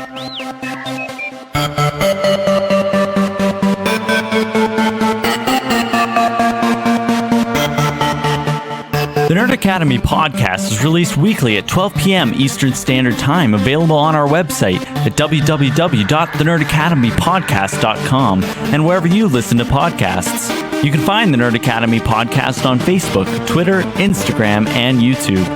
The Nerd Academy podcast is released weekly at 12 p.m. Eastern Standard Time, available on our website at www.thenerdacademypodcast.com and wherever you listen to podcasts. You can find the Nerd Academy podcast on Facebook, Twitter, Instagram, and YouTube.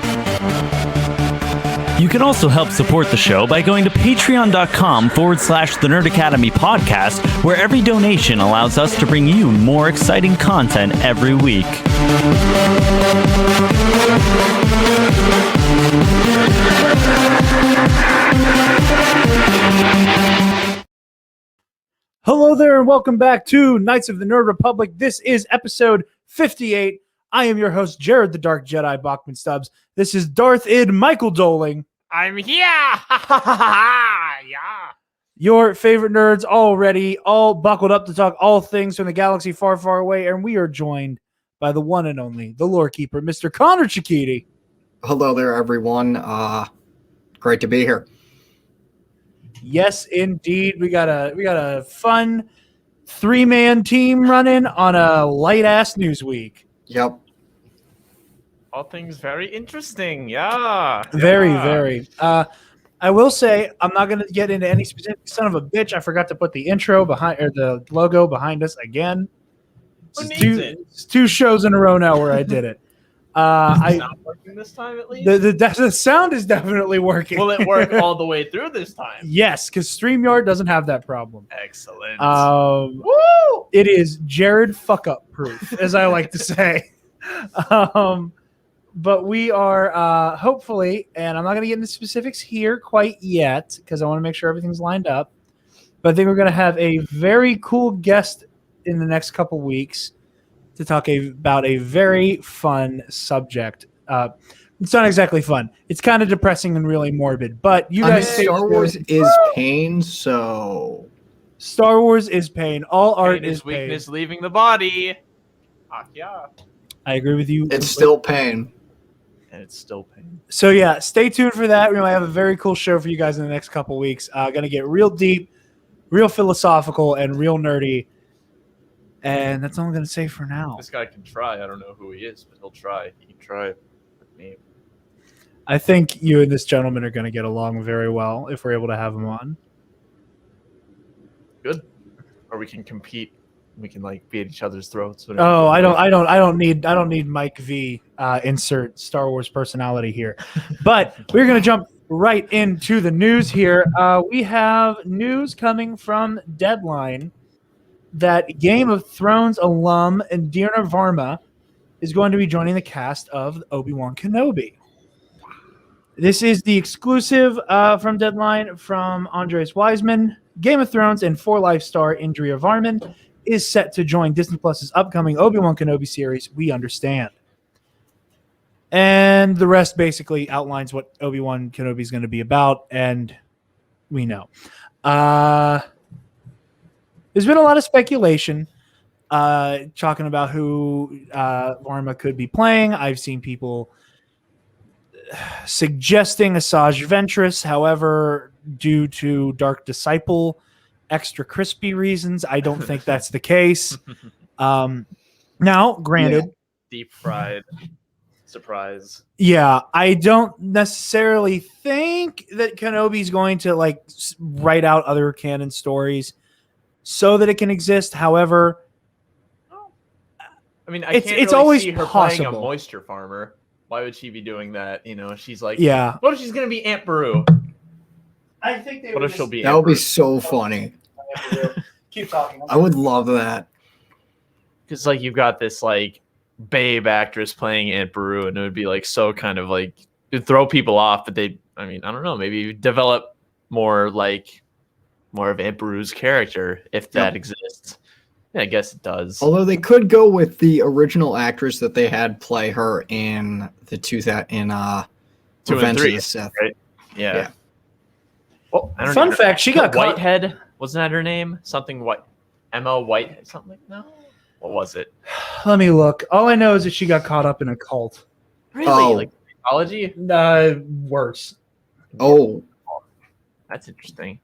You can also help support the show by going to patreon.com/The Nerd Academy podcast, where every donation allows us to bring you more exciting content every week. Hello there and welcome back to Knights of the Nerd Republic. This is episode 58. I am your host, Jared the Dark Jedi Bachman Stubbs. This is Darth Id Michael Doling. I'm here! Yeah! Your favorite nerds already, all buckled up to talk all things from the galaxy far, far away, and we are joined by the one and only, the lore keeper, Mr. Connor Chikiti. Hello there, everyone. Great to be here. Yes, indeed. We got a fun three-man team running on a light-ass news week. Yep. All things very interesting. Yeah. Very. I will say I'm not going to get into any specific. Son of a bitch! I forgot to put the intro behind or the logo behind us again. It's two shows in a row now where I did it. It's not working this time, at least. The sound is definitely working. Will it work all the way through this time? Yes, because StreamYard doesn't have that problem. Excellent. Woo! It is Jared fuck up proof, as I like to say. But we are hopefully, and I'm not going to get into specifics here quite yet because I want to make sure everything's lined up. But I think we're going to have a very cool guest in the next couple weeks to talk about a very fun subject. It's not exactly fun. It's kind of depressing and really morbid. But you guys say Star Wars is pain, so Star Wars is pain. All art pain is weakness pain. Leaving the body. Yeah. I agree with you. it's still pain. And it's still pain. So yeah, stay tuned for that. We might have a very cool show for you guys in the next couple weeks. Going to get real deep, real philosophical, and real nerdy. And that's all I'm going to say for now. This guy can try. I don't know who he is, but he'll try. He can try with me. I think you and this gentleman are going to get along very well if we're able to have him on. Good. Or we can compete. We can be at each other's throats. Oh, I don't need Mike V. Insert Star Wars personality here. But we're going to jump right into the news here. We have news coming from Deadline that Game of Thrones alum Indira Varma is going to be joining the cast of Obi-Wan Kenobi. This is the exclusive from Deadline from Andres Wiseman. Game of Thrones and For Life star Indira Varma is set to join Disney Plus's upcoming Obi-Wan Kenobi series, We Understand. And the rest basically outlines what Obi-Wan Kenobi is going to be about, and we know. There's been a lot of speculation talking about who Varma could be playing. I've seen people suggesting Asajj Ventress. However, due to Dark Disciple extra crispy reasons, I don't think that's the case. Now, granted, deep fried surprise. Yeah, I don't necessarily think that Kenobi's going to write out other canon stories so that it can exist. However, I mean, it's really always see her possible. playing a moisture farmer. Why would she be doing that? She's like, yeah. What if she's gonna be Aunt Beru? I think What if she'll be? That would be so funny. Keep talking. I would love that. Because you've got this babe actress playing Aunt Beru, and it would be so kind of it'd throw people off. But I don't know, maybe develop more of Aunt Beru's character if that exists. Yeah, I guess it does. Although they could go with the original actress that they had play her in the 2 and Revenge of the Sith. Right? Yeah. Well, fun fact: she got Whitehead. Wasn't that her name? Something White. Emma Whitehead. Something like no. What was it? Let me look. All I know is that she got caught up in a cult. Really? Psychology? Worse. Oh. That's interesting.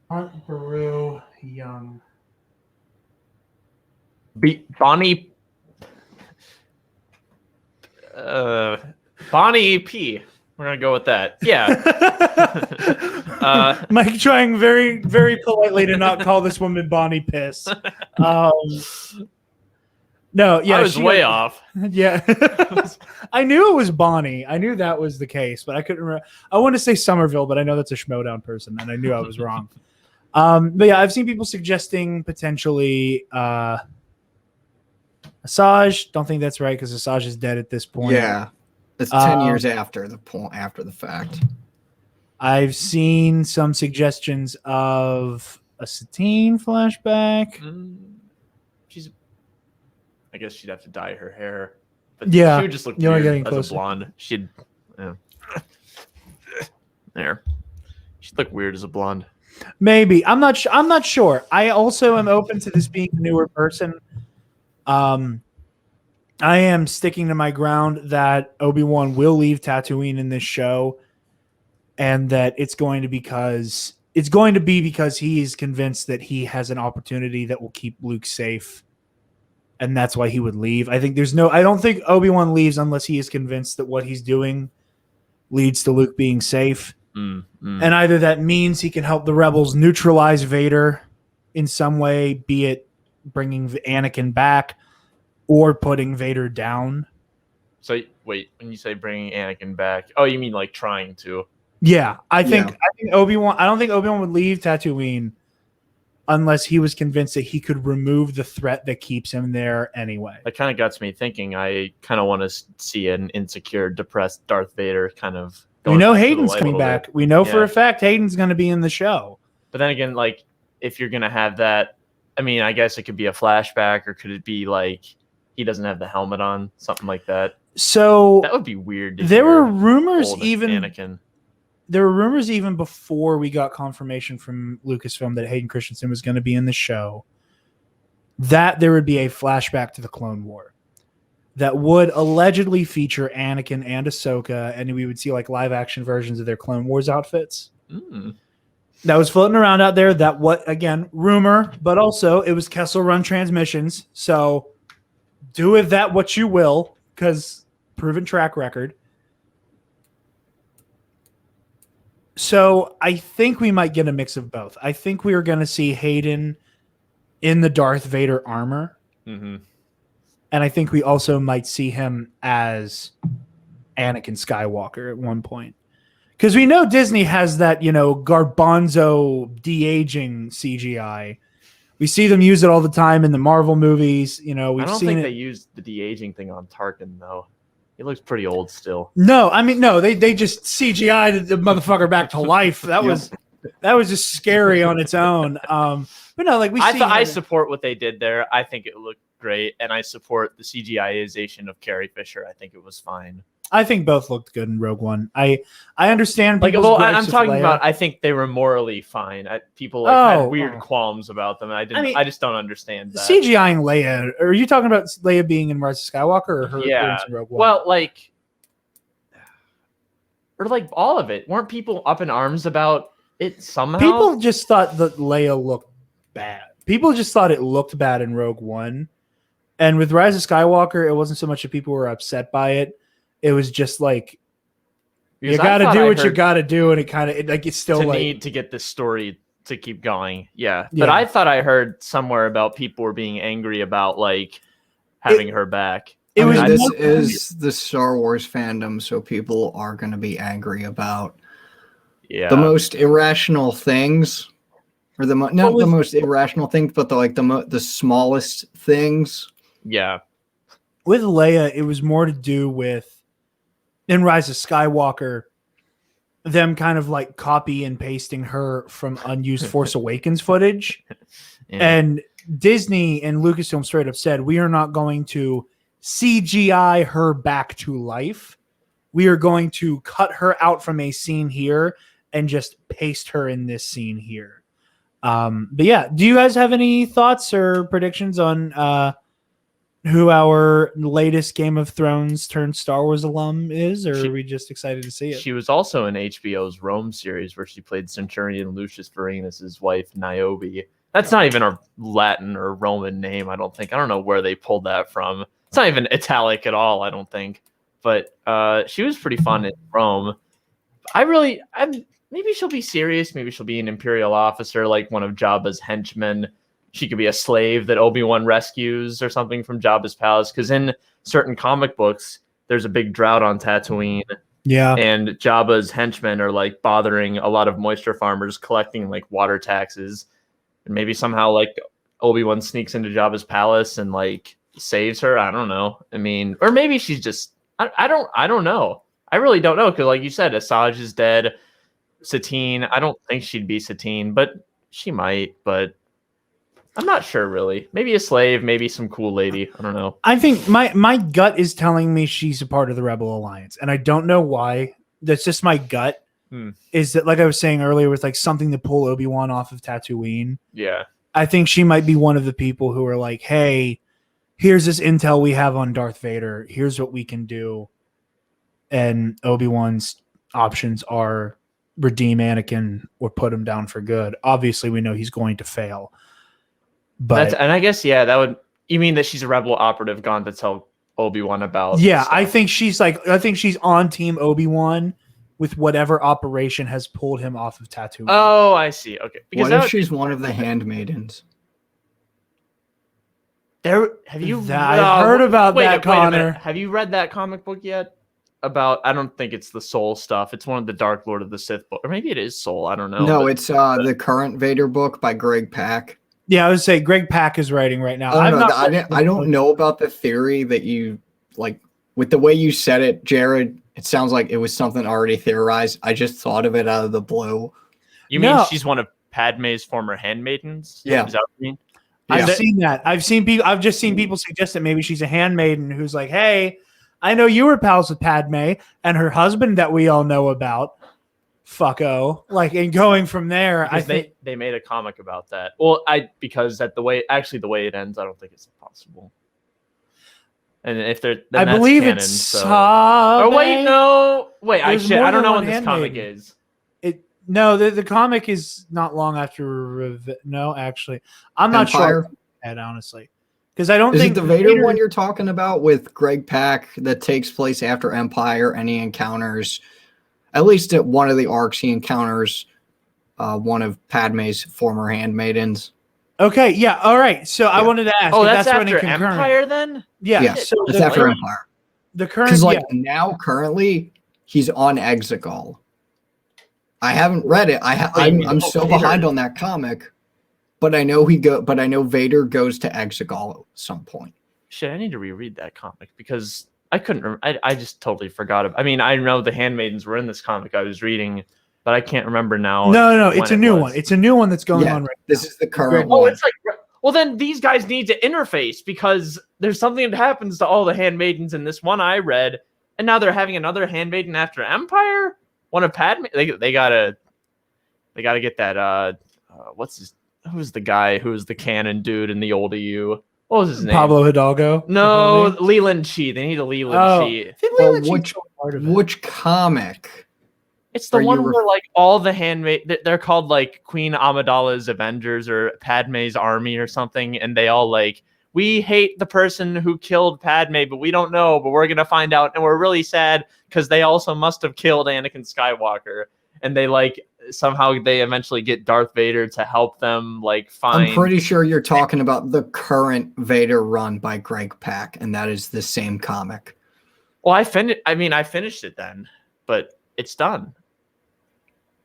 Aunt Beru young. Bonnie. Bonnie P. We're gonna go with that. Yeah. Mike trying very, very politely to not call this woman Bonnie Piss. No, yeah, I was way off. Yeah, I knew it was Bonnie. I knew that was the case, but I couldn't remember. I want to say Somerville, but I know that's a Schmodown person, and I knew I was wrong. But yeah, I've seen people suggesting potentially Asajj. Don't think that's right because Asajj is dead at this point. Yeah, it's 10 years after the fact. I've seen some suggestions of a Satine flashback. I guess she'd have to dye her hair. But yeah, she would just look you're weird getting as closer. a blonde. She'd there. She'd look weird as a blonde. Maybe. I'm not sure. I also am open to this being a newer person. I am sticking to my ground that Obi-Wan will leave Tatooine in this show, and that it's going to be because he is convinced that he has an opportunity that will keep Luke safe. And that's why he would leave. I don't think Obi-Wan leaves unless he is convinced that what he's doing leads to Luke being safe. And either that means he can help the rebels neutralize Vader in some way, be it bringing Anakin back or putting Vader down. So wait, when you say bringing Anakin back, oh, you mean like trying to? Yeah, I think Obi-Wan. I don't think Obi-Wan would leave Tatooine unless he was convinced that he could remove the threat that keeps him there anyway. That kind of got me thinking. I kind of want to see an insecure, depressed Darth Vader kind of. We know Hayden's coming back. We know for a fact Hayden's going to be in the show. But then again, like, if you're going to have that, I mean, I guess it could be a flashback, or could it be like he doesn't have the helmet on, something like that? So that would be weird. There were rumors even Anakin. There were rumors even before we got confirmation from Lucasfilm that Hayden Christensen was going to be in the show, that there would be a flashback to the Clone War that would allegedly feature Anakin and Ahsoka, and we would see like live action versions of their Clone Wars outfits. That was floating around out there. That again, rumor, but also it was Kessel Run Transmissions. So do with that what you will, because proven track record. So I think we might get a mix of both. I think we are going to see Hayden in the Darth Vader armor. Mm-hmm. And I think we also might see him as Anakin Skywalker at one point. Because we know Disney has that, garbanzo de-aging CGI. We see them use it all the time in the Marvel movies. I don't think they used the de-aging thing on Tarkin, though. He looks pretty old still. No, I mean, no, they just CGI'd the motherfucker back to life. That was just scary on its own. But no, like I support what they did there. I think it looked great, and I support the CGI-ization of Carrie Fisher. I think it was fine. I think both looked good in Rogue One. I understand. I'm talking about. I think they were morally fine. People had weird qualms about them. I just don't understand that. CGIing Leia. Are you talking about Leia being in Rise of Skywalker or her appearance in Rogue One? Well, or all of it. Weren't people up in arms about it somehow? People just thought that Leia looked bad. People just thought it looked bad in Rogue One, and with Rise of Skywalker, it wasn't so much that people were upset by it. It was just like, you got to do what you got to do, and it kind of it's still need to get this story to keep going. Yeah, but I thought I heard somewhere about people were being angry about having her back. This is the Star Wars fandom, so people are going to be angry about the most irrational things, or the most irrational things, but the smallest things. Yeah, with Leia, it was more to do with. In Rise of Skywalker, them kind of copy and pasting her from unused Force Awakens footage. And Disney and Lucasfilm straight up said, we are not going to CGI her back to life. We are going to cut her out from a scene here and just paste her in this scene here. But yeah, do you guys have any thoughts or predictions on who our latest Game of Thrones turned Star Wars alum is, or are we just excited to see it? She was also in HBO's Rome series where she played Centurion Lucius Vorenus' wife, Niobe. That's not even a Latin or Roman name, I don't think. I don't know where they pulled that from. It's not even Italic at all, I don't think. But she was pretty fun in Rome. Maybe she'll be serious. Maybe she'll be an Imperial officer, like one of Jabba's henchmen. She could be a slave that Obi-Wan rescues or something from Jabba's palace. Because in certain comic books, there's a big drought on Tatooine. Yeah. And Jabba's henchmen are like bothering a lot of moisture farmers, collecting like water taxes. And maybe somehow like Obi-Wan sneaks into Jabba's palace and like saves her. I don't know. I mean, or maybe she's just, I don't know. I really don't know. Because like you said, Asajj is dead. Satine, I don't think she'd be Satine, but she might, but I'm not sure really. Maybe a slave, maybe some cool lady. I don't know. I think my gut is telling me she's a part of the Rebel Alliance, and I don't know why. That's just my gut. Is that, like I was saying earlier, with like something to pull Obi-Wan off of Tatooine? Yeah. I think she might be one of the people who are like, hey, here's this intel we have on Darth Vader. Here's what we can do. And Obi-Wan's options are redeem Anakin or put him down for good. Obviously, we know he's going to fail. But and I guess, yeah, that would, you mean that she's a rebel operative gone to tell Obi-Wan about? Yeah, stuff. I think she's on Team Obi-Wan with whatever operation has pulled him off of Tatooine. Oh, I see. Okay. Because what if she's one of the handmaidens? I've heard about that, Connor. Have you read that comic book yet? About, I don't think it's the Soul stuff. It's one of the Dark Lord of the Sith book, or maybe it is Soul. I don't know. No, it's the current Vader book by Greg Pak. Yeah, I would say Greg Pak is writing right now. I don't know about the theory that you like with the way you said it, Jared. It sounds like it was something already theorized. I just thought of it out of the blue. You mean she's one of Padme's former handmaidens? Yeah. Is that what you mean? Yeah. I've seen that. I've just seen people suggest that maybe she's a handmaiden who's like, hey, I know you were pals with Padme and her husband that we all know about. Fucko. Like, and going from there, I think they made a comic about that. Well, because the way it ends, I don't think it's possible. And if they're, then I believe canon, it's so. Oh wait, no, wait, I don't know what this comic is. The comic is not long after. No, actually, I'm not sure. Honestly, because I don't think it the Vader one you're talking about with Greg Pak that takes place after Empire, and he encounters, at least at one of the arcs, he encounters one of Padme's former handmaidens. Okay, yeah, all right. So I wanted to ask. Oh, that's after Empire, then? Yeah, so it's after Empire. The current, because now currently he's on Exegol. I haven't read it. I'm so behind on that comic, but I know Vader goes to Exegol at some point. Shit, I need to reread that comic because I couldn't. I just totally forgot. I mean, I know the handmaidens were in this comic I was reading, but I can't remember now. No, it's a new one. It's a new one that's going on right now. This is the current one. Oh, it's like, well, then these guys need to interface because there's something that happens to all the handmaidens in this one I read, and now they're having another handmaiden after Empire. One of Padme. They gotta get that. Who's the guy who's the canon dude in the old EU? What was his name? Pablo Hidalgo. No, Leland Chi. They need a Leland Chi. Which comic? It's the one where like all the handmaid, they're called like Queen Amidala's Avengers or Padme's Army or something, and they all like, we hate the person who killed Padme, but we don't know, but we're gonna find out, and we're really sad because they also must have killed Anakin Skywalker, and they like somehow they eventually get Darth Vader to help them like find. I'm pretty sure you're talking about the current Vader run by Greg Pak, and that is the same comic. Well, I finished it then, but it's done.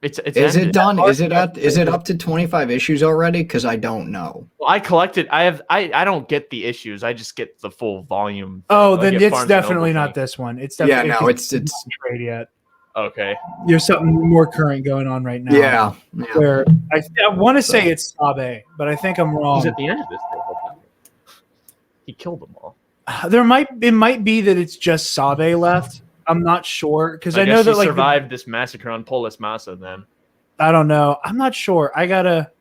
Is it done? Is it up to 25 issues already? Because I don't know. Well, I collected. I don't get the issues. I just get the full volume. Oh, then it's definitely not this one. It's definitely it's not trade yet. Okay. There's something more current going on right now. Yeah. Where I want to say it's Sabe, but I think I'm wrong. He's at the end of this. He killed them all. It might be that it's just Sabe left. I'm not sure because I know that like survived this massacre on Polis Massa. Then I don't know. I'm not sure. I gotta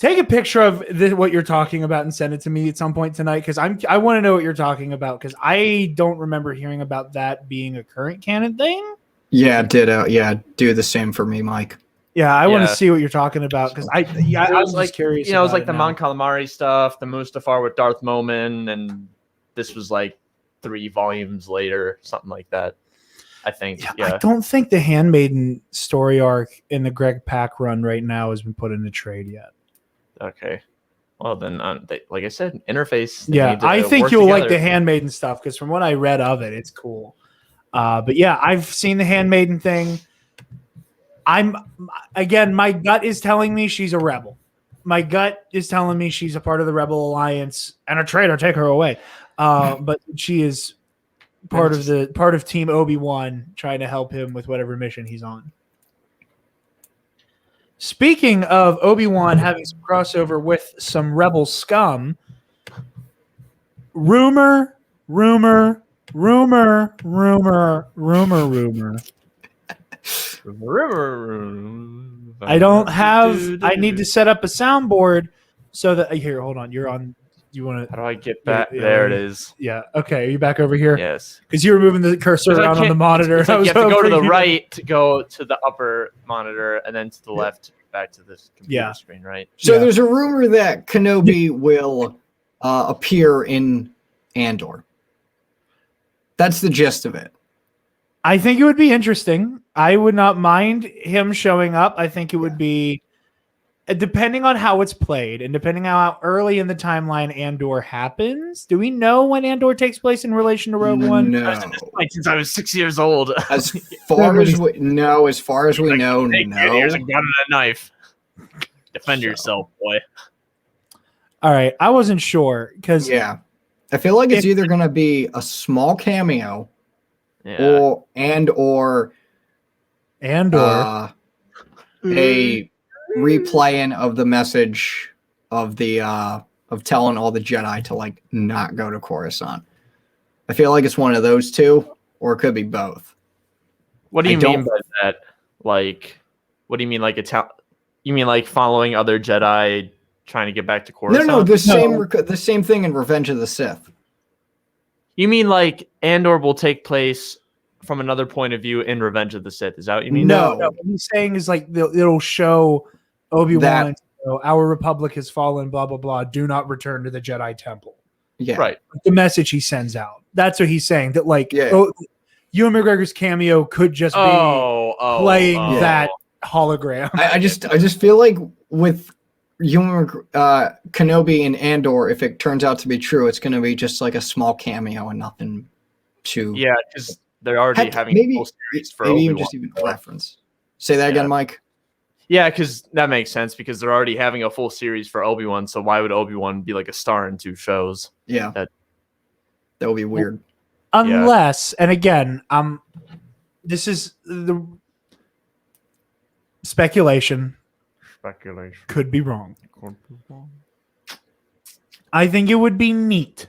Take a picture of what you're talking about and send it to me at some point tonight because I want to know what you're talking about because I don't remember hearing about that being a current canon thing. Yeah, ditto. Yeah, do the same for me, Mike. Yeah, I want to see what you're talking about because I was like, just curious. You know, it was like the now. Mon Calamari stuff, the Mustafar with Darth Momin, and this was like 3 volumes later, something like that. I think. Yeah. I don't think the Handmaiden story arc in the Greg Pak run right now has been put into trade yet. Okay. Well, then, like I said, interface. Yeah, I think you'll like the Handmaiden stuff because from what I read of it, it's cool. But yeah, I've seen the Handmaiden thing. My gut is telling me she's a rebel. My gut is telling me she's a part of the Rebel Alliance and a traitor. Take her away. But she is part of Team Obi-Wan, trying to help him with whatever mission he's on. Speaking of Obi-Wan having some crossover with some Rebel scum, rumor. I don't have. I need to set up a soundboard so that here. Hold on. You're on. You want to? How do I get back? There it is. Yeah. Okay. Are you back over here? Yes. Because you were moving the cursor around on the monitor. It's like you have to go to the right to go to the upper monitor, and then to the left back to this computer screen. Right. So there's a rumor that Kenobi will appear in Andor. That's the gist of it. I think it would be interesting. I would not mind him showing up. I think it would be, depending on how it's played and depending on how early in the timeline Andor happens. Do we know when Andor takes place in relation to Rogue One? No. Since I was 6 years old. As far as we know, no. Here's a gun and a knife. Defend yourself, boy. All right. I wasn't sure because I feel like it's either going to be a small cameo or a replaying of the message of the of telling all the Jedi to like not go to Coruscant. I feel like it's one of those two, or it could be both. What do you mean by that? Like, what do you mean? Like you mean like following other Jedi trying to get back to Coruscant? No, the same thing in Revenge of the Sith. You mean like Andor will take place from another point of view in Revenge of the Sith? Is that what you mean? No. What he's saying is like it'll show Obi-Wan, our Republic has fallen, blah, blah, blah. Do not return to the Jedi Temple. Yeah. Right. The message he sends out. That's what he's saying. That like Ewan McGregor's cameo could just be playing that hologram. I just feel like with Ewan Kenobi and Andor, if it turns out to be true, it's going to be just like a small cameo and nothing too. Yeah, because they're already having maybe, a full series for maybe Obi-Wan. just even reference. Say that again, Mike. Yeah, because that makes sense because they're already having a full series for Obi-Wan. So why would Obi-Wan be like a star in 2 shows? Yeah, that would be weird. Unless, and again, this is the speculation. Could be wrong. I think it would be neat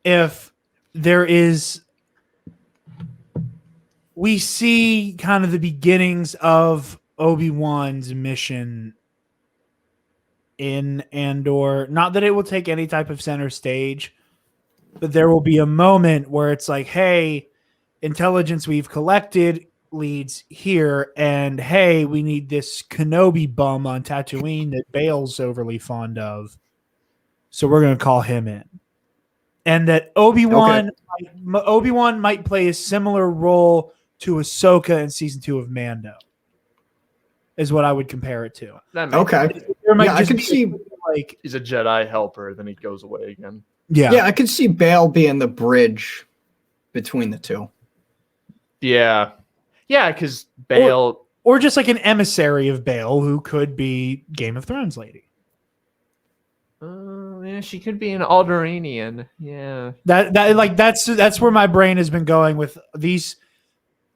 if there is. We see kind of the beginnings of Obi-Wan's mission in Andor. Not that it will take any type of center stage, but there will be a moment where it's like, hey, intelligence we've collected leads here, and hey, we need this Kenobi bum on Tatooine that Bail's overly fond of, so we're going to call him in. And that Obi-Wan might play a similar role to Ahsoka in season 2 of Mando, is what I would compare it to. I could see like he's a Jedi helper, then he goes away again. Yeah, I could see Bail being the bridge between the two. Yeah, because Bail, or just like an emissary of Bail who could be Game of Thrones lady. Yeah, she could be an Alderaanian. Yeah, that's where my brain has been going with these.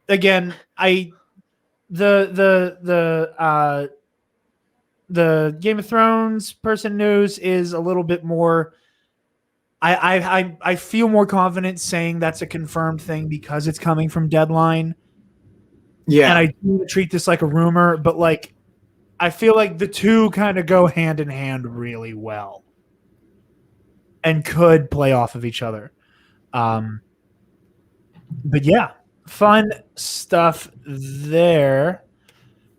Again, the Game of Thrones person news is a little bit more. I feel more confident saying that's a confirmed thing because it's coming from Deadline. Yeah, and I do treat this like a rumor, but like I feel like the two kind of go hand in hand really well and could play off of each other. But yeah, fun stuff there.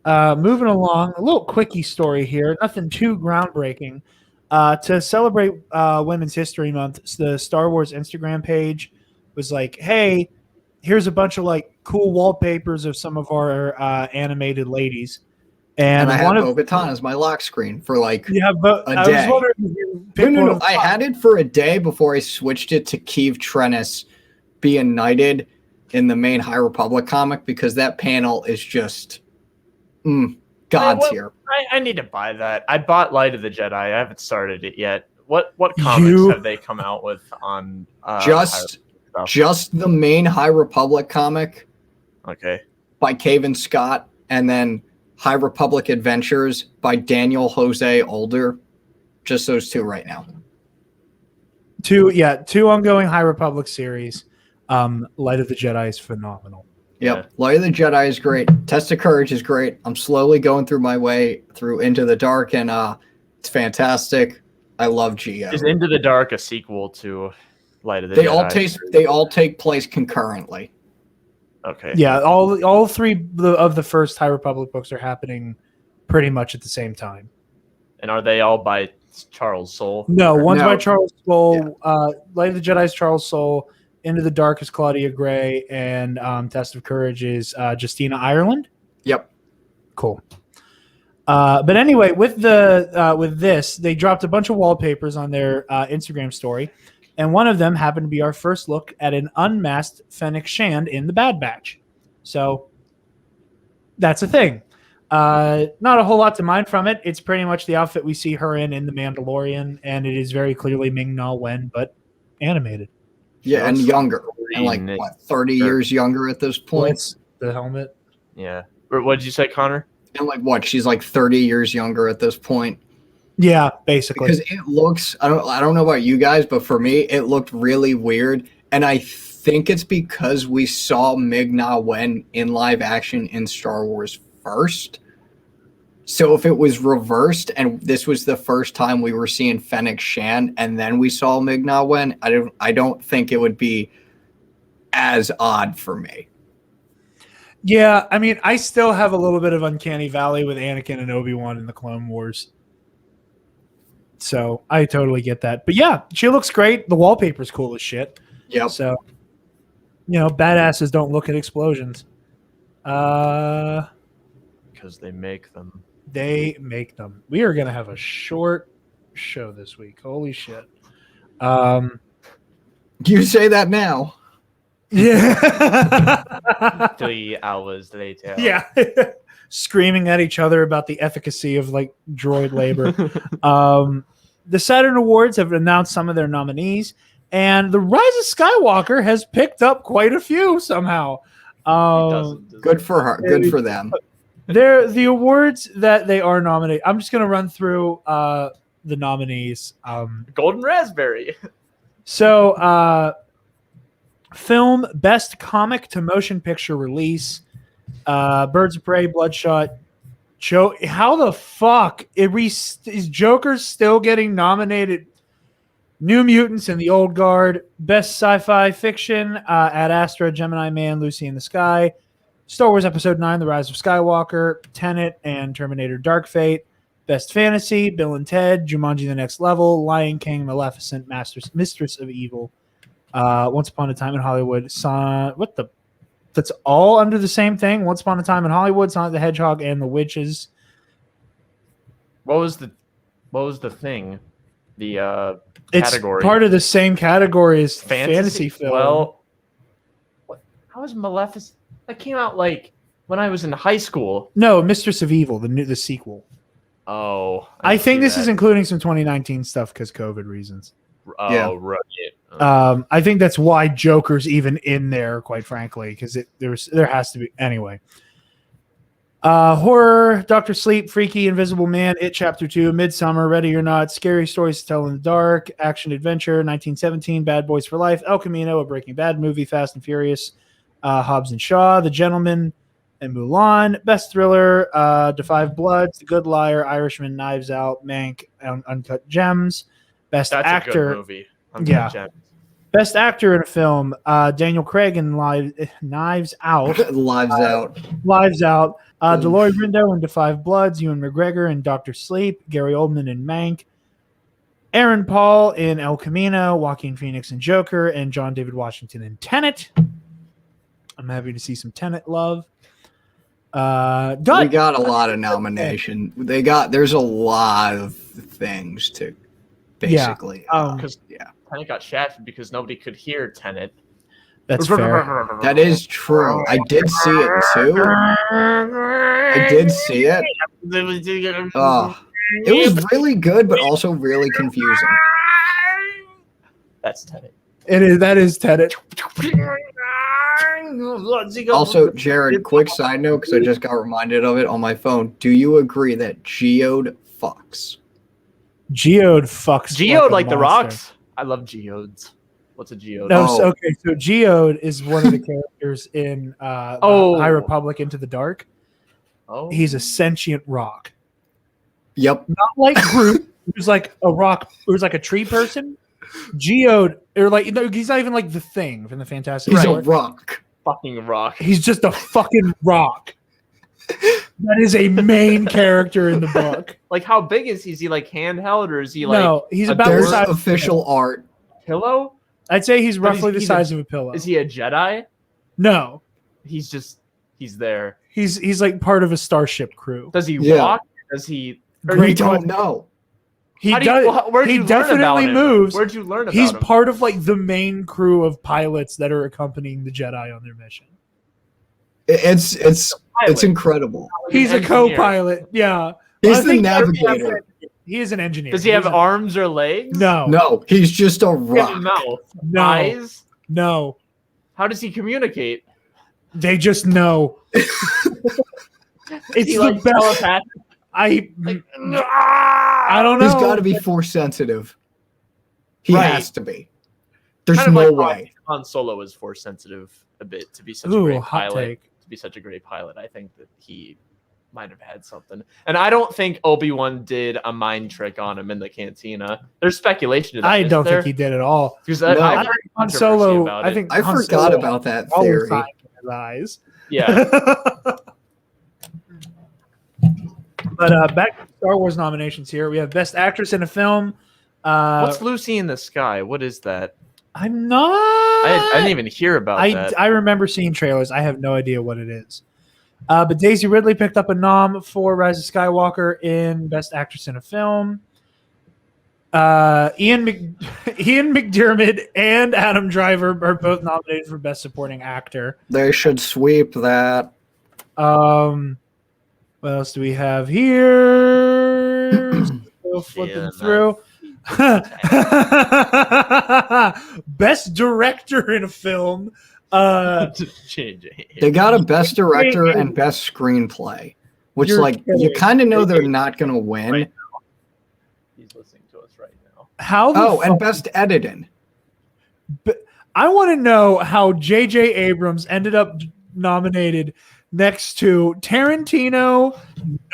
Moving along, a little quickie story here, nothing too groundbreaking. To celebrate Women's History Month, the Star Wars Instagram page was like, hey, here's a bunch of like cool wallpapers of some of our animated ladies. And I had Bo-Katan as my lock screen for like a day. I was wondering if you picked one of I had it for a day before I switched it to Keeve Trennis being knighted in the main High Republic comic because that panel is just God tier. I need to buy that. I bought Light of the Jedi. I haven't started it yet. What comics have they come out with on just the main High Republic comic? Okay. By Cavan Scott, and then High Republic Adventures by Daniel Jose Older. Just those two right now. Two ongoing High Republic series. Light of the Jedi is phenomenal. Yep. Yeah. Light of the Jedi is great. Test of Courage is great. I'm slowly going through my way through Into the Dark, and it's fantastic. I love Geo. Is Into the Dark a sequel to Light of the Jedi? They all take place concurrently. Okay. Yeah, all three of the first High Republic books are happening pretty much at the same time. And are they all by Charles Soule? No, one's by Charles Soule. Yeah. Light of the Jedi is Charles Soule. Into the Dark is Claudia Gray, and Test of Courage is Justina Ireland. Yep. Cool. But anyway, with this, they dropped a bunch of wallpapers on their Instagram story, and one of them happened to be our first look at an unmasked Fennec Shand in the Bad Batch. So that's a thing. Not a whole lot to mine from it. It's pretty much the outfit we see her in The Mandalorian, and it is very clearly Ming-Na Wen, but animated. Yeah, and younger. And like, 30 years younger at this point? The helmet. Yeah. What did you say, Connor? And like, she's like 30 years younger at this point. Yeah, basically. Because it looks, I don't know about you guys, but for me, it looked really weird. And I think it's because we saw Ming-Na Wen in live action in Star Wars first. So if it was reversed and this was the first time we were seeing Fennec Shand and then we saw Ming-Na Wen, I don't think it would be as odd for me. Yeah, I mean, I still have a little bit of Uncanny Valley with Anakin and Obi-Wan in the Clone Wars. So I totally get that. But yeah, she looks great. The wallpaper's cool as shit. Yep. So, badasses don't look at explosions. Because they make them. They make them. We are going to have a short show this week. Holy shit. You say that now. Yeah. 3 hours later. Yeah. Screaming at each other about the efficacy of like droid labor. The Saturn Awards have announced some of their nominees, and The Rise of Skywalker has picked up quite a few somehow. Good for her. Good for them. They're the awards that they are nominated. I'm just going to run through the nominees. Golden Raspberry. So, film Best Comic to Motion Picture Release. Birds of Prey, Bloodshot. How the fuck is Joker still getting nominated? New Mutants and the Old Guard. Best Sci-Fi Fiction. Ad Astra, Gemini Man, Lucy in the Sky. Star Wars Episode 9, The Rise of Skywalker, Tenet, and Terminator Dark Fate. Best Fantasy, Bill and Ted, Jumanji The Next Level, Lion King, Maleficent, Mistress of Evil, Once Upon a Time in Hollywood, that's all under the same thing, Once Upon a Time in Hollywood, Sonic the Hedgehog, and The Witches. What was the thing? The it's category. Part of the same category as fantasy film. Well, how is Maleficent? That came out like when I was in high school. No, Mistress of Evil, the sequel. Oh, I think this is including some 2019 stuff because COVID reasons. Oh, yeah. Right. I think that's why Joker's even in there, quite frankly, because there has to be anyway. Horror, Dr. Sleep, Freaky, Invisible Man, It Chapter 2, Midsummer, Ready or Not, Scary Stories to Tell in the Dark, Action Adventure, 1917, Bad Boys for Life, El Camino, a Breaking Bad movie, Fast and Furious, Hobbs and Shaw, The Gentleman, and Mulan. Best thriller, Da Five Bloods, The Good Liar, Irishman, Knives Out, Mank, Uncut Gems. Best That's actor. a good movie. Uncut Yeah. Gems. Best actor in a film, Daniel Craig in Knives Out. Lives Out. Delroy Lindo in Da Five Bloods, Ewan McGregor in Doctor Sleep, Gary Oldman in Mank, Aaron Paul in El Camino, Joaquin Phoenix in Joker, and John David Washington in Tenet. I'm happy to see some Tenet love. We got a lot of nomination. There's a lot of things to basically. Because Tenet got shafted because nobody could hear Tenet. That's fair. That is true. I did see it too. I did see it. It was really good, but also really confusing. That's Tenet. That is Tenet. Also, Jared, quick side note, because I just got reminded of it on my phone. Do you agree that Geode fucks? Geode fucks. Geode like the rocks? I love geodes. What's a geode? No, okay, so Geode is one of the characters in High Republic Into the Dark. Oh. He's a sentient rock. Yep. Not like Groot, who's like a rock, who's like a tree person. Geode, or like, he's not even like the Thing from the Fantastic Four. He's a rock. Fucking rock. He's just a fucking rock. That is a main character in the book. Like, how big is he? Is he like handheld, or is he like? No, he's about There's the size official art. Pillow? I'd say he's roughly the size of a pillow. Is he a Jedi? No, he's there. He's like part of a starship crew. Does he walk? Does he? We don't know. He does. Where'd you He definitely learn about him? moves. Where'd you learn about He's him? part of like the main crew of pilots that are accompanying the Jedi on their mission. It's incredible. He's a co-pilot. Yeah, He's the navigator. He is an engineer. Does he have arms or legs? No, he's just a rock. Mouth. No. Eyes? No. How does he communicate? They just know. It's he the like best. telepathic? I don't know. He's got to be force sensitive. He has to be. There's kind of no like way. Han Solo is force sensitive a bit to be such a great hot pilot. take. To be such a great pilot, I think that he might have had something. And I don't think Obi-Wan did a mind trick on him in the cantina. There's speculation to that. I don't think he did at all. Because I heard Han Solo. I think I forgot about that theory. His eyes. Yeah. But back to Star Wars nominations here. We have Best Actress in a Film. What's Lucy in the Sky? What is that? I'm not. I didn't even hear about that. I remember seeing trailers. I have no idea what it is. But Daisy Ridley picked up a nom for Rise of Skywalker in Best Actress in a Film. Ian McDiarmid and Adam Driver are both nominated for Best Supporting Actor. They should sweep that. What else do we have here? Still flipping through. Best Director in a Film. They got a Best Director and Best Screenplay, which you kind of know they're not going to win. Right now. He's listening to us right now. And Best Editing. But I want to know how J.J. Abrams ended up nominated next to Tarantino,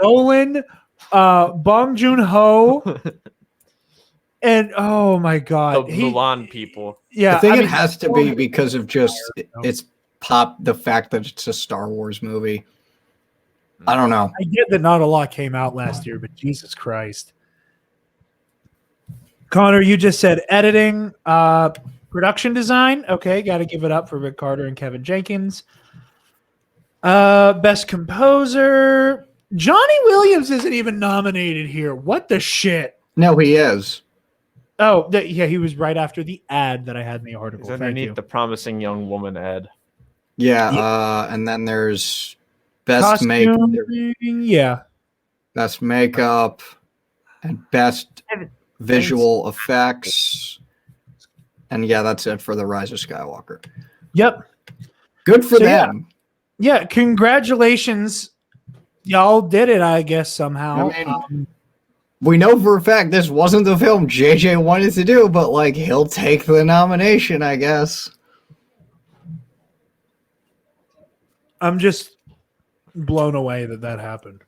Nolan, Bong Joon-ho, and oh my God, the Mulan people. Yeah, I think it has to be because of just the fact that it's a Star Wars movie. I don't know. I get that not a lot came out last year, but Jesus Christ. Connor, you just said editing, production design. Okay, got to give it up for Rick Carter and Kevin Jenkins. Best composer. Johnny Williams isn't even nominated here. What the shit? No, he is. Oh, yeah, he was right after the ad that I had in the article. He's underneath the promising young woman ad. Yeah, and then there's best makeup. Yeah. Best makeup and best visual effects. And yeah, that's it for the Rise of Skywalker. Yep. Good for them. Yeah, congratulations. Y'all did it, I guess, somehow. I mean, we know for a fact this wasn't the film JJ wanted to do, but he'll take the nomination, I guess. I'm just blown away that happened.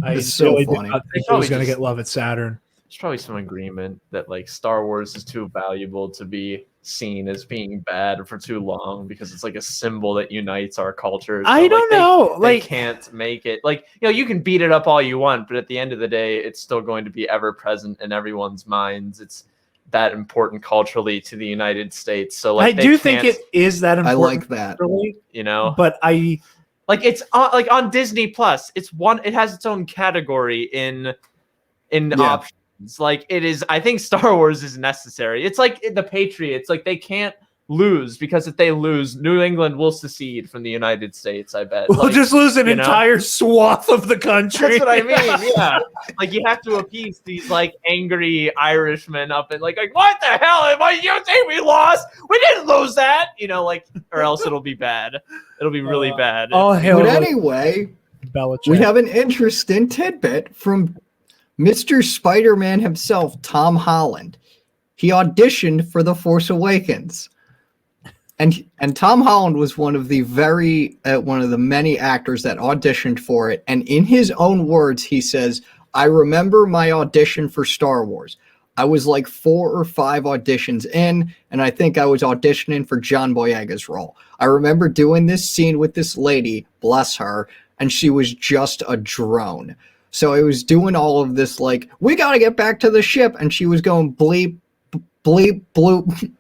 It's so really funny. did not think it was going to get love at Saturn. There's probably some agreement that like Star Wars is too valuable to be seen as being bad for too long because it's like a symbol that unites our culture. So, I don't know. They can't make it like, you know, you can beat it up all you want, but at the end of the day, it's still going to be ever present in everyone's minds. It's that important culturally to the United States. So like, I do think it is that important. I like that. You know, but it's like on Disney Plus. It has its own category in options. Like it is, I think Star Wars is necessary. It's like the Patriots. Like they can't lose because if they lose, New England will secede from the United States. I bet we'll just lose an entire swath of the country. That's what I mean. Yeah, like you have to appease these like angry Irishmen up and like what the hell? You think we lost? We didn't lose that. You know, like or else it'll be bad. It'll be really bad. But anyway, Belichick. We have an interesting tidbit from Mr. Spider-Man himself, Tom Holland. He auditioned for The Force Awakens. And Tom Holland was one of the many actors that auditioned for it. And in his own words, he says, I remember my audition for Star Wars. I was like 4 or 5 auditions in, and I think I was auditioning for John Boyega's role. I remember doing this scene with this lady, bless her, and she was just a drone. So I was doing all of this like, we got to get back to the ship. And she was going bleep, bleep, bloop,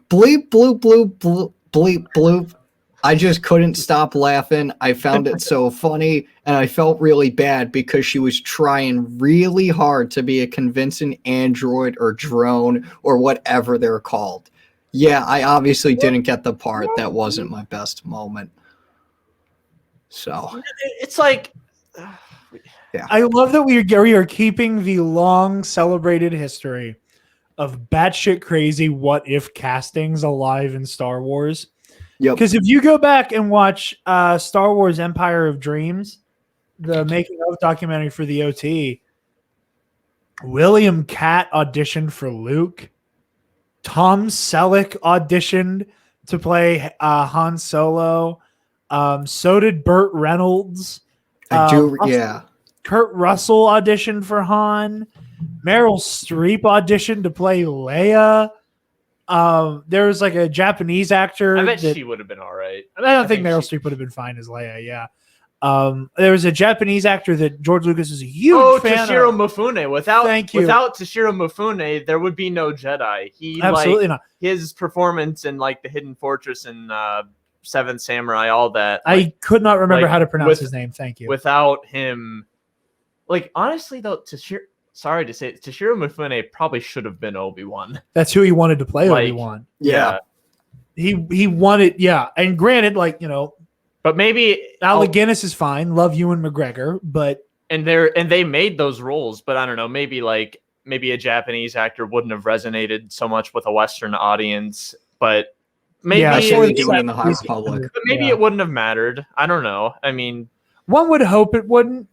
bleep, bloop, bloop, bloop, bleep, bloop. I just couldn't stop laughing. I found it so funny. And I felt really bad because she was trying really hard to be a convincing android or drone or whatever they're called. Yeah, I obviously didn't get the part. That wasn't my best moment. So it's like... Yeah. I love that we are keeping the long celebrated history of batshit crazy what if castings alive in Star Wars. Yep. Because if you go back and watch Star Wars Empire of Dreams, the making of documentary for the OT, William Catt auditioned for Luke. Tom Selleck auditioned to play Han Solo. So did Burt Reynolds. Kurt Russell auditioned for Han. Meryl Streep auditioned to play Leia. There was like a Japanese actor. I bet she would have been all right. I don't think Meryl Streep would have been fine as Leia. Yeah. There was a Japanese actor that George Lucas is a huge fan Toshiro of. Mifune. Without Toshiro Mifune, there would be no Jedi. Absolutely not. His performance in like the Hidden Fortress and Seventh Samurai, all that. I could not remember how to pronounce his name. Thank you. Without him, like honestly though, sorry to say, Toshiro Mifune probably should have been Obi-Wan. That's who he wanted to play, Obi-Wan. Yeah. He wanted, and granted, like but maybe Alec Guinness is fine. Love Ewan McGregor, but and they made those roles, but I don't know, maybe a Japanese actor wouldn't have resonated so much with a Western audience, but maybe in the High Republic. But maybe it wouldn't have mattered. I don't know. I mean, one would hope it wouldn't,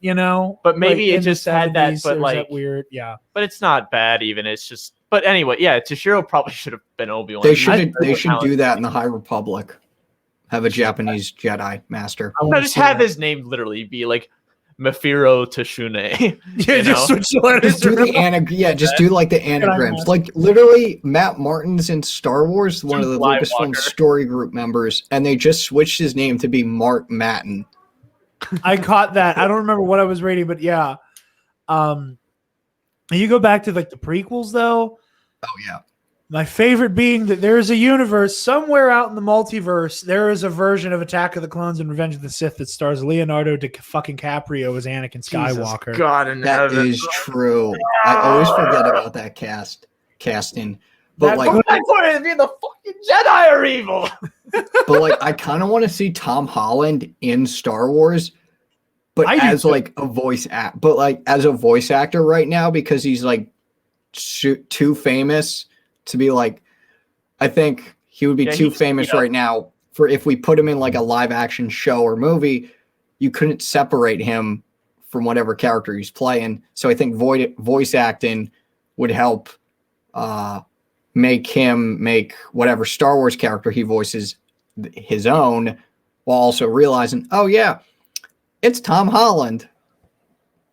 But maybe it just had that, but like that weird, But it's not bad even. It's just, but anyway, Toshiro probably should have been Obi-Wan. They should do that in the High Republic. Have a Japanese Jedi master. Just have his name literally be like Mifiro Tashune. Just switch the letters. Just do like the anagrams. Like literally, Matt Martin's in Star Wars, one of the Lucasfilm story group members, and they just switched his name to be Mark Matten. I caught that. I don't remember what I was reading, but yeah. You go back to like the prequels, though. Oh yeah. My favorite being that there is a universe somewhere out in the multiverse. There is a version of Attack of the Clones and Revenge of the Sith that stars Leonardo DiCaprio as Anakin Skywalker. Jesus God in that heaven. Is true. I always forget about that casting. But like, I point to be the fucking Jedi are evil. But like, I kind of want to see Tom Holland in Star Wars, but as like a voice actor right now, because he's like too famous to be like. I think he would be too famous right now for if we put him in like a live action show or movie, you couldn't separate him from whatever character he's playing. So I think voice acting would help. Make whatever Star Wars character he voices his own, while also realizing, oh yeah, It's Tom Holland.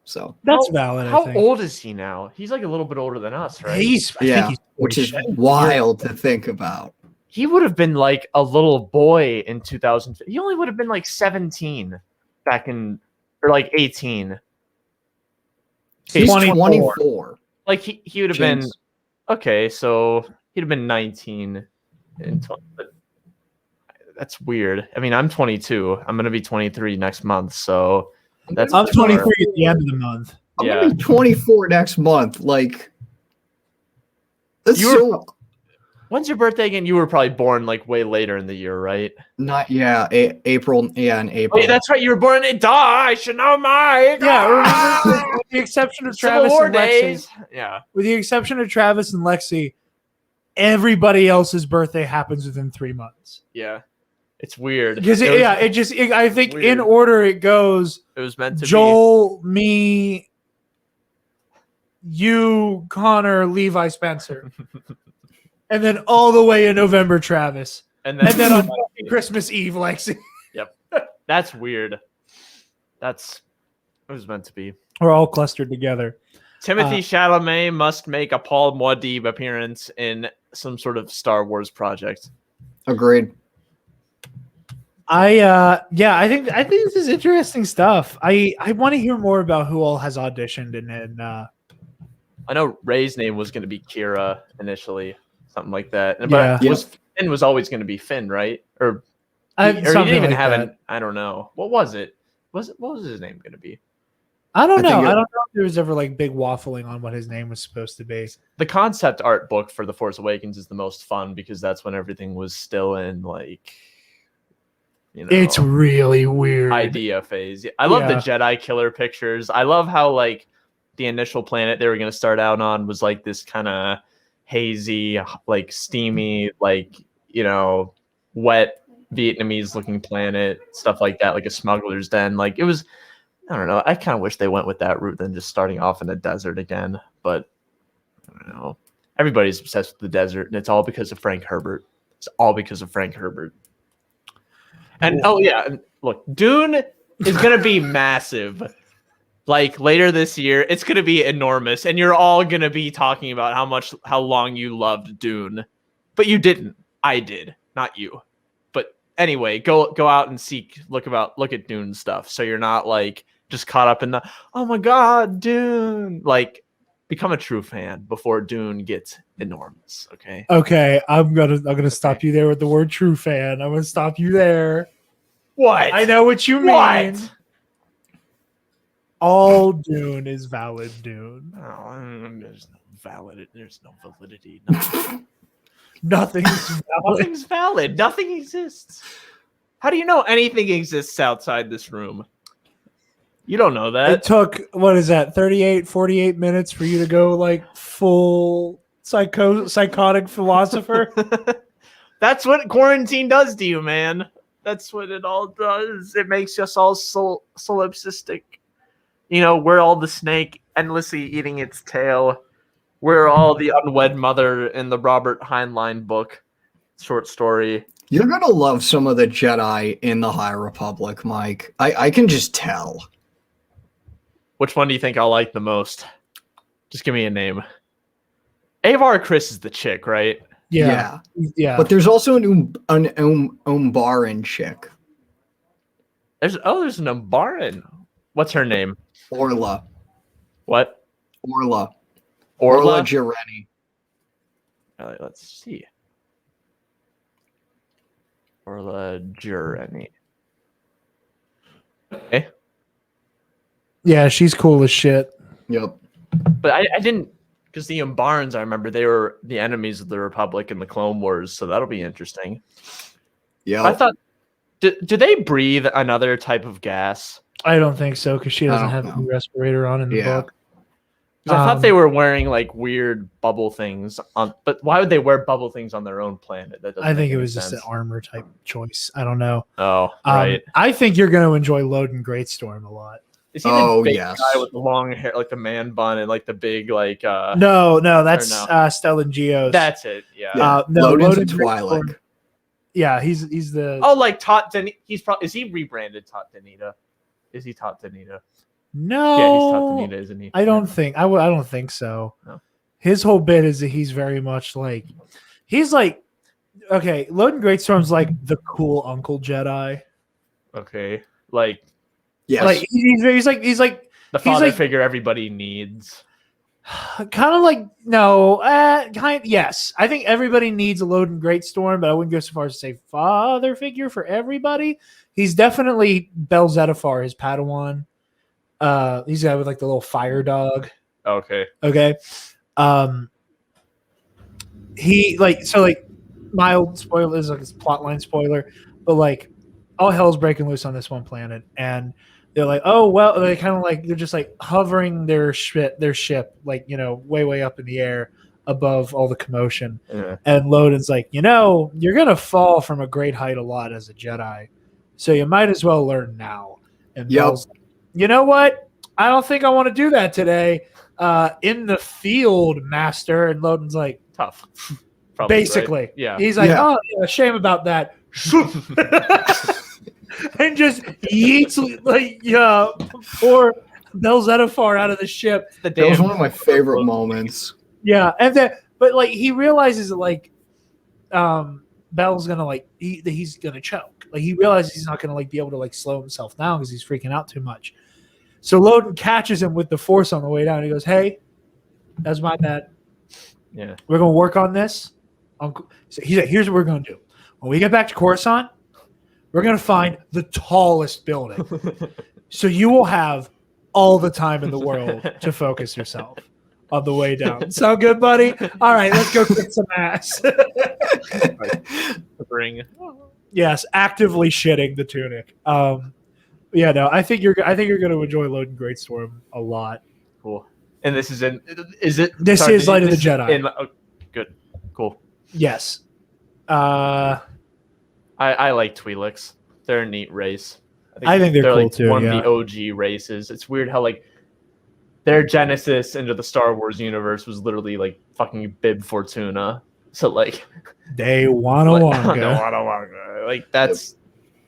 So that's valid. How I think. old is he now? He's like a little bit older than us, right? I think he's which is 47. wild to think about. He would have been like a little boy in 2000. He only would have been like 17 back in, or like 18. He's 24. 24. Like he would have been, okay, so he'd have been 19 in 20, but that's weird. I mean, I'm 22. I'm gonna be 23 next month, so that's I'm bizarre. 23 at the end of the month. I'm Yeah. gonna be 24 next month. Like, that's When's your birthday again? You were probably born like way later in the year, right? not April. Yeah, in April. Wait, that's right. You were born in I should know my. Yeah, remember, with the exception of Civil Travis War and Lexi. days. Yeah. With the exception of Travis and Lexi, everybody else's birthday happens within 3 months. Yeah. It's weird. Because I think weird. in order it goes It was meant to Joel, me, you, Connor, Levi, Spencer. And then all the way in November, Travis. be. And And then on then Christmas Eve, Lexi. that's weird. It was meant to be. We're all clustered together. Timothy Chalamet must make a Paul Muad'Dib appearance in some sort of Star Wars project. Agreed. I think this is interesting stuff. I want to hear more about who all has auditioned and I know Rey's name was going to be Kira initially, something like that. Yeah. But Finn was always going to be Finn, right? Or he didn't even have an. I don't know. What was it? What was his name going to be? I don't know. think I don't know if there was ever like big waffling on what his name was supposed to be. The concept art book for The Force Awakens is the most fun because that's when everything was still in like, It's really weird. idea phase. I love the Yeah. Jedi killer pictures. I love how like the initial planet they were going to start out on was like this kind of hazy, like steamy, like, wet Vietnamese looking planet, stuff like that, like a smuggler's den. Like it was, I don't know. I kind of wish they went with that route than just starting off in a desert again. But I don't know. Everybody's obsessed with the desert, and it's all because of Frank Herbert. It's all because of Frank Herbert. And and look, Dune is gonna be massive. Like later this year, it's gonna be enormous, and you're all gonna be talking about how long you loved Dune, but you didn't. I did, not you. But anyway, go out and look at Dune stuff, so you're not like just caught up in the oh my god, Dune. Like, become a true fan before Dune gets enormous. Okay. Okay, I'm gonna stop you there with the word true fan. I'm gonna stop you there. What? I know what you mean. What? All Dune is valid Dune. Oh, there's no validity. Nothing's valid. Nothing's valid. Nothing exists. How do you know anything exists outside this room? You don't know It that. took, 48 minutes for you to go like full psychotic philosopher? That's what quarantine does to you, man. That's what it all does. It makes us all solipsistic. We're all the snake endlessly eating its tail. We're all the unwed mother in the Robert Heinlein book, short story. You're gonna love some of the Jedi in the High Republic, Mike. I can just tell. Which one do you think I'll like the most? Just give me a name. Avar Chris is the chick, right? Yeah. But there's also an Umbaran chick. There's an Umbaran. What's her name? Orla. What? Orla Orla? Jareni. Let's see. Orla Jareni. Okay. Yeah, she's cool as shit. Yep. But I didn't, because the Umbarans, I remember they were the enemies of the Republic in the Clone Wars, so that'll be interesting. Yeah. I thought, do they breathe another type of gas? I don't think so because she doesn't have know. a respirator on in the book. 'Cause I thought they were wearing like weird bubble things on, but why would they wear bubble things on their own planet? That doesn't I think make it any was just sense. an armor type choice. I don't know. Oh, right. I think you're going to enjoy Loden Greatstorm a lot. Is he the big yes. guy with the long hair, like the man bun and like the big like? No, that's no? Stellan Geos. That's it. Yeah. Yeah. No, Loden's a Loden Twi'lek. Greatstorm. Yeah, he's the. Oh, like Tot. Is he rebranded Tot Danita? Is he top Danita? No. Yeah, he's top Danita, isn't he? I don't think I don't think so. No. His whole bit is that he's very much like okay, Loden Greatstorm's like the cool uncle Jedi. Okay, like Yes. Like he's like the father figure everybody needs. Kind of like no, yes. I think everybody needs a Loden Greatstorm, but I wouldn't go so far as to say father figure for everybody. He's definitely Bel Zettifar, his Padawan. He's the guy with like the little fire dog. Okay. He like mild spoiler is like a plotline spoiler, but like all hell's breaking loose on this one planet, and they're like, oh well, they kind of like they're just like hovering their ship like way up in the air above all the commotion. Yeah. And Loden's like, you're gonna fall from a great height a lot as a Jedi, so you might as well learn now. And Bel's like, you know what? I don't think I want to do that today. In the field, Master. And Loden's like, tough. Probably, basically, right? Yeah. He's like, oh, yeah, shame about that. And just yeets like poor Bel Zettifar out of the ship. That was one of my favorite moments. Yeah, and then but like he realizes that like Bel's gonna like he's gonna choke. Like he realizes he's not gonna like be able to like slow himself down because he's freaking out too much. So Loden catches him with the Force on the way down. He goes, "Hey, that's my bad. Yeah, we're gonna work on this." So he's like, "Here's what we're gonna do. When we get back to Coruscant, we're gonna find the tallest building. So you will have all the time in the world to focus yourself on the way down. Sound good, buddy? All right, let's go kick some ass." Bring. Yes, actively shitting the tunic. Yeah, no, I think you're going to enjoy Loden Greatstorm a lot. Cool. And this is is it? This is Light of the Jedi. Good. Cool. Yes. I like Twi'leks. They're a neat race. I think they're cool like too. One of the OG races. It's weird how like their genesis into the Star Wars universe was literally like fucking Bib Fortuna. So like they wanna like that's.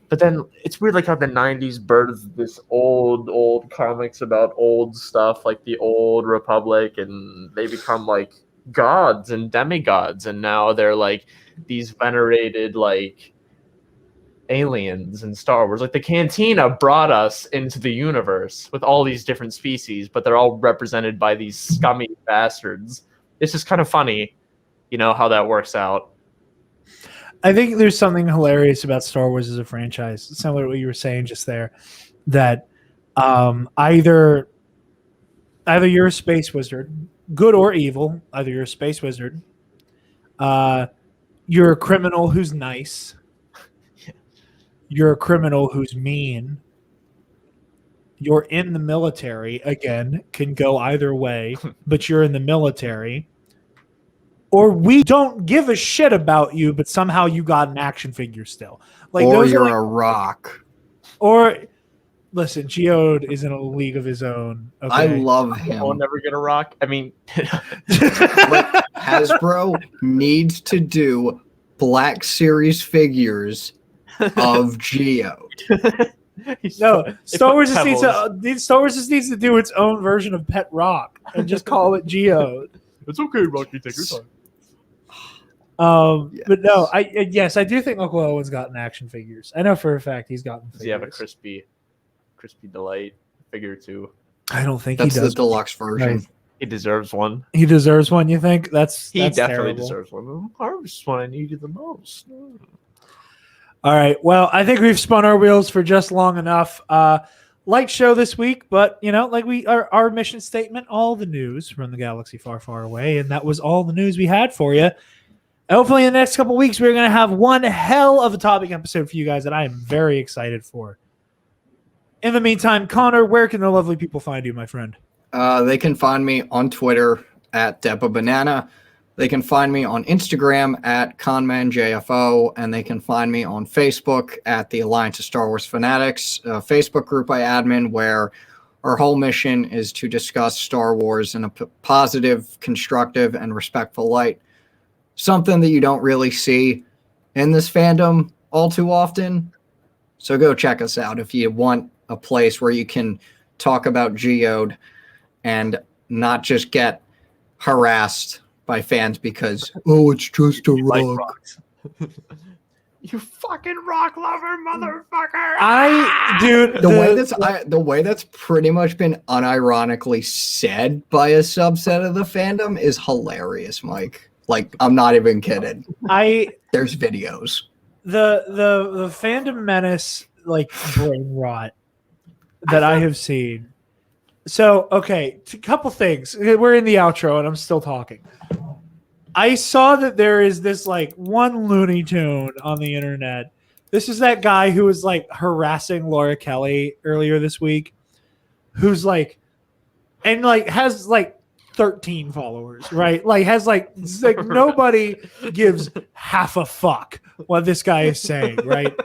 But then it's weird like how the 90s birthed this old comics about old stuff like the Old Republic, and they become like gods and demigods, and now they're like these venerated like aliens in Star Wars. Like the Cantina brought us into the universe with all these different species, but they're all represented by these scummy bastards. It's just kind of funny, how that works out. I think there's something hilarious about Star Wars as a franchise, similar to what you were saying just there, that either you're a space wizard, good or evil, either you're a space wizard, you're a criminal who's nice, you're a criminal who's mean, you're in the military, again, can go either way, but you're in the military, or we don't give a shit about you, but somehow you got an action figure still. Like, or those you're are a rock. Or, listen, Geode is in a league of his own. Okay? I love him. I'll never get a rock. I mean, Hasbro needs to do Black Series figures of Geode. No, Star Wars just needs to do its own version of Pet Rock and just call it Geode. It's okay, Rocky. Take your time. Yes. But no, I do think Uncle Owen's gotten action figures. I know for a fact he's gotten figures. Does he have a crispy delight figure too? I don't think That's he does. the deluxe version. Right. He deserves one. He deserves one, you think? He that's definitely terrible. deserves one. I was one I needed the most. All right. Well, I think we've spun our wheels for just long enough. Light show this week, but like our mission statement, all the news from the galaxy far, far away, and that was all the news we had for you. Hopefully, in the next couple of weeks, we're going to have one hell of a topic episode for you guys that I am very excited for. In the meantime, Connor, where can the lovely people find you, my friend? They can find me on Twitter at DepaBanana. They can find me on Instagram at ConmanJFO, and they can find me on Facebook at the Alliance of Star Wars Fanatics, a Facebook group I admin where our whole mission is to discuss Star Wars in a positive, constructive, and respectful light. Something that you don't really see in this fandom all too often. So go check us out if you want a place where you can talk about Geode and not just get harassed by fans because, oh, it's just a rock. You fucking rock lover, motherfucker! The way that's pretty much been unironically said by a subset of the fandom is hilarious, Mike. Like, I'm not even kidding. There's videos. The fandom menace, like, brain rot that I have seen. So, okay, a couple things. We're in the outro and I'm still talking. I saw that there is this like one Looney Tune on the internet. This is that guy who was like harassing Laura Kelly earlier this week, who's like, and like has like 13 followers, right? Like has like nobody gives half a fuck what this guy is saying, right?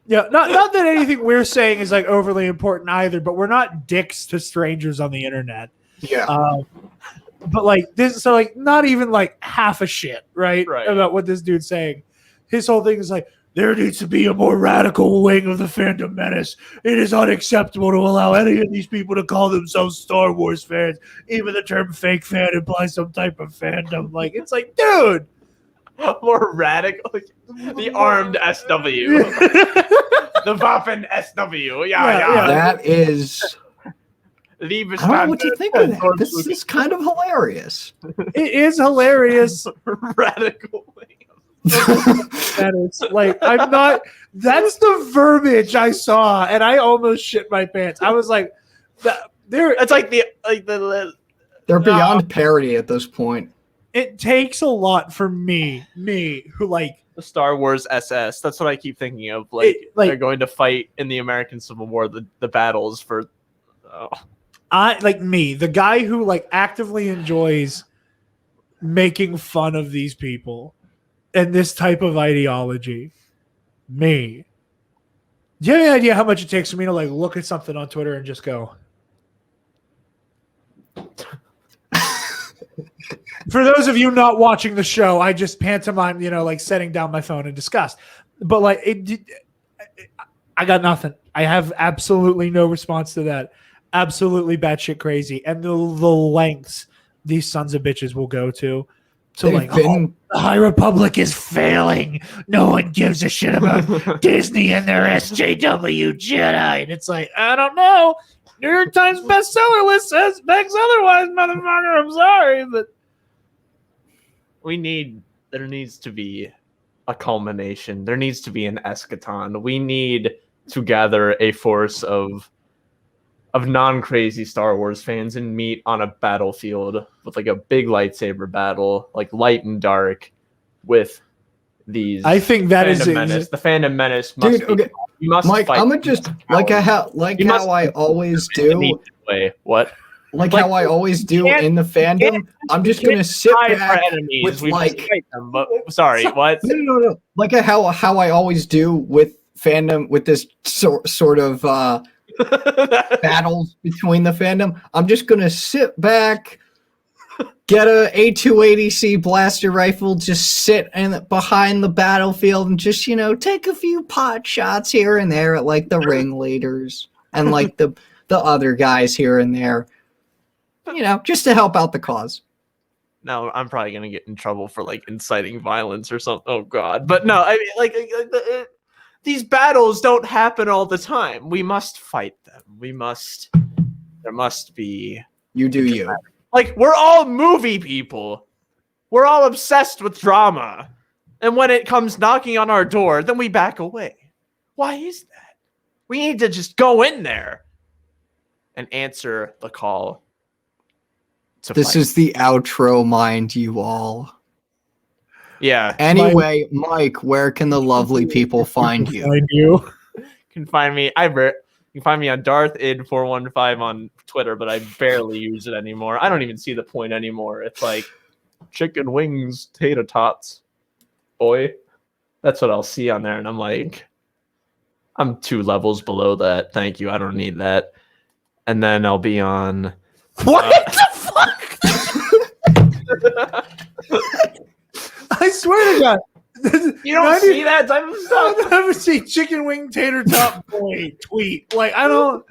Yeah, not that anything we're saying is like overly important either, but we're not dicks to strangers on the internet. Yeah. But like this, so like not even like half a shit, right? About what this dude's saying. His whole thing is like, there needs to be a more radical wing of the fandom menace. It is unacceptable to allow any of these people to call themselves Star Wars fans. Even the term fake fan implies some type of fandom. Like, it's like, dude. More radical. The armed SW. The Waffen SW. Yeah. That is... I don't know what you think of that. This is kind of hilarious. It is hilarious. Radical. That is like, I'm not. That's the verbiage I saw, and I almost shit my pants. I was like, it's like they're beyond parody at this point. It takes a lot for me who like the Star Wars SS. That's what I keep thinking of. Like they're going to fight in the American Civil War, the battles for. The guy who like actively enjoys making fun of these people and this type of ideology. Me. Do you have any idea how much it takes for me to like look at something on Twitter and just go? For those of you not watching the show, I just pantomime, like setting down my phone in disgust. But like I got nothing. I have absolutely no response to that. Absolutely batshit crazy, and the lengths these sons of bitches will go to the High Republic is failing. No one gives a shit about Disney and their SJW Jedi, and it's like, I don't know. New York Times bestseller list says begs otherwise, motherfucker. I'm sorry, but there needs to be a culmination. There needs to be an eschaton. We need to gather a force of non-crazy Star Wars fans and meet on a battlefield with like a big lightsaber battle, like light and dark, with these. I think that is menace. The fandom menace must dude, okay. You must Mike, fight. I'm gonna just how I always do. What? Like how I always do in the fandom. I'm just gonna sit back with like. Sorry, what? No. Like how I always do with fandom, with this sort of. Battles between the fandom. I'm just gonna sit back, get a A280C blaster rifle, just sit behind the battlefield and just take a few pot shots here and there at like the ringleaders and like the other guys here and there, just to help out the cause. No, I'm probably gonna get in trouble for like inciting violence or something. Oh God! But no, I mean these battles don't happen all the time. We must fight them. There must be. You do you. Like, we're all movie people. We're all obsessed with drama. And when it comes knocking on our door, then we back away. Why is that? We need to just go in there and answer the call. This is the outro, mind you all. Yeah. Anyway, Mike, where can the lovely people find you? You can find me. You can find me on DarthId415 on Twitter, but I barely use it anymore. I don't even see the point anymore. It's like chicken wings, tater tots, boy. That's what I'll see on there, and I'm like, I'm 2 levels below that. Thank you. I don't need that. And then I'll be on. What the fuck? I swear to God, You don't see that type of stuff. I've never seen chicken wing tater tot boy tweet. Like I don't.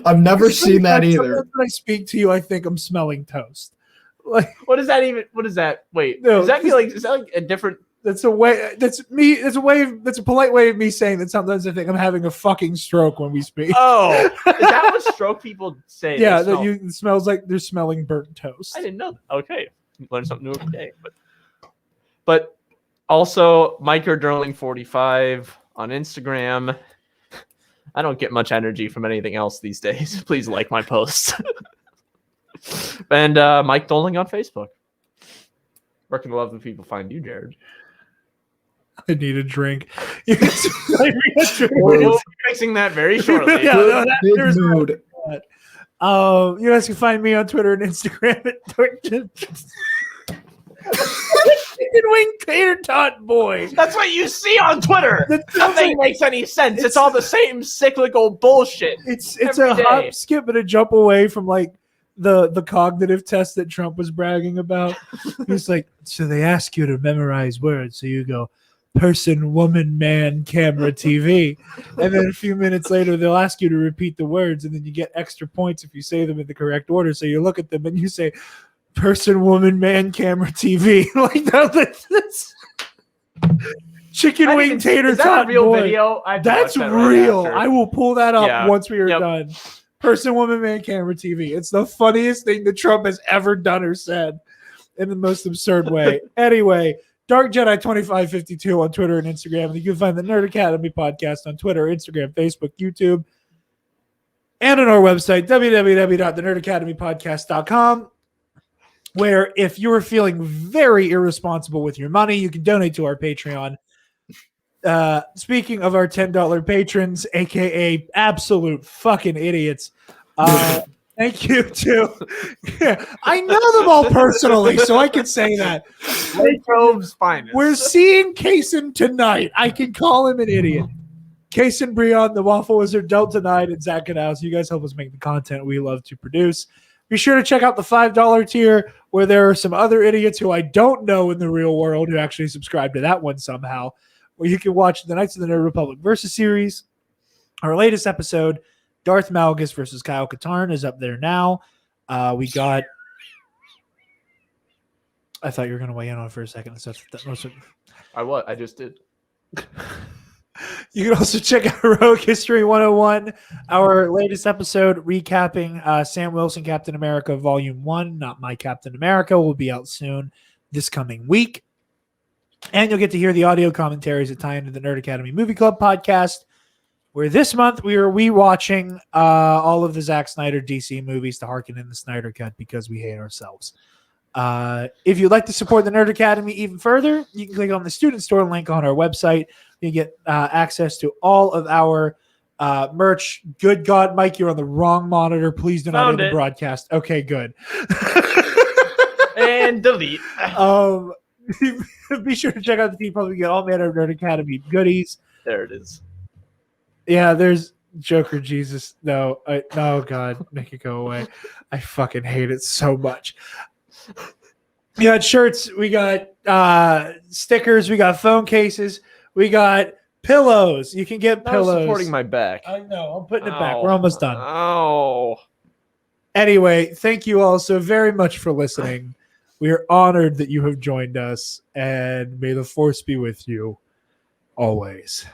I've never seen that either. When I speak to you, I think I'm smelling toast. Like what is that even? What is that? Wait, no, is that like a different? That's a way. That's me. That's a way. That's a polite way of me saying that sometimes I think I'm having a fucking stroke when we speak. Oh, is that what stroke people say? Yeah, that it smells like they're smelling burnt toast. I didn't know. Okay, learn something new every day. But also Microdurling45 on Instagram. I don't get much energy from anything else these days. Please like my posts. And Mike Doling on Facebook. Where can the lovely people find you, Jared? I need a drink. You can find me a drink. We'll be fixing that very shortly. Yeah, Big mood. You guys can find me on Twitter and Instagram at Chicken Wing Tater Tot Boy. That's what you see on Twitter. Nothing makes any sense. It's all the same cyclical bullshit. It's a hop, skip, and a jump away from like the cognitive test that Trump was bragging about. He's like, so they ask you to memorize words, so you go person, woman, man, camera, TV, and then a few minutes later they'll ask you to repeat the words, and then you get extra points if you say them in the correct order. So you look at them and you say person, woman, man, camera, TV. Like that's chicken wing tater tot. Is that a real boy. video? That's that real. right I will pull that up once we are Yep. done. Person, woman, man, camera, TV. It's the funniest thing that Trump has ever done or said in the most absurd way. Anyway, Dark Jedi 2552 on Twitter and Instagram. And you can find the Nerd Academy podcast on Twitter, Instagram, Facebook, YouTube, and on our website, www.thenerdacademypodcast.com, where if you're feeling very irresponsible with your money, you can donate to our Patreon. Speaking of our $10 patrons, aka absolute fucking idiots, thank you to I know them all personally, so I can say that. Latrobe's finest. We're seeing Kaysen tonight. I can call him an idiot. Kaysen Breon, the Waffle Wizard, Delta Knight, and Zach Canals. You guys help us make the content we love to produce. Be sure to check out the $5 tier, where there are some other idiots who I don't know in the real world who actually subscribe to that one somehow, where you can watch the Knights of the Nerd Republic Versus series. Our latest episode, Darth Malgus versus Kyle Katarn, is up there now. We got... I thought you were going to weigh in on it for a second. I just did. You can also check out Heroic History 101, our latest episode recapping Sam Wilson Captain America Volume 1, Not My Captain America, will be out soon this coming week. And you'll get to hear the audio commentaries that tie into the Nerd Academy Movie Club podcast, where this month we are rewatching all of the Zack Snyder DC movies to hearken in the Snyder Cut because we hate ourselves. If you'd like to support the Nerd Academy even further, you can click on the student store link on our website. You get access to all of our merch. Good God, Mike, you're on the wrong monitor. Please do not end the broadcast. Okay, good. And delete. Be sure to check out the TeePublic. We get all manner of Nerd Academy goodies. There it is. Yeah, there's Joker Jesus. No, oh God, make it go away. I fucking hate it so much. We got shirts, we got stickers, we got phone cases, we got pillows. You can get pillows. Supporting my back. I know. I'm putting it back. We're almost done. Oh. Anyway, thank you all so very much for listening. We are honored that you have joined us, and may the force be with you always.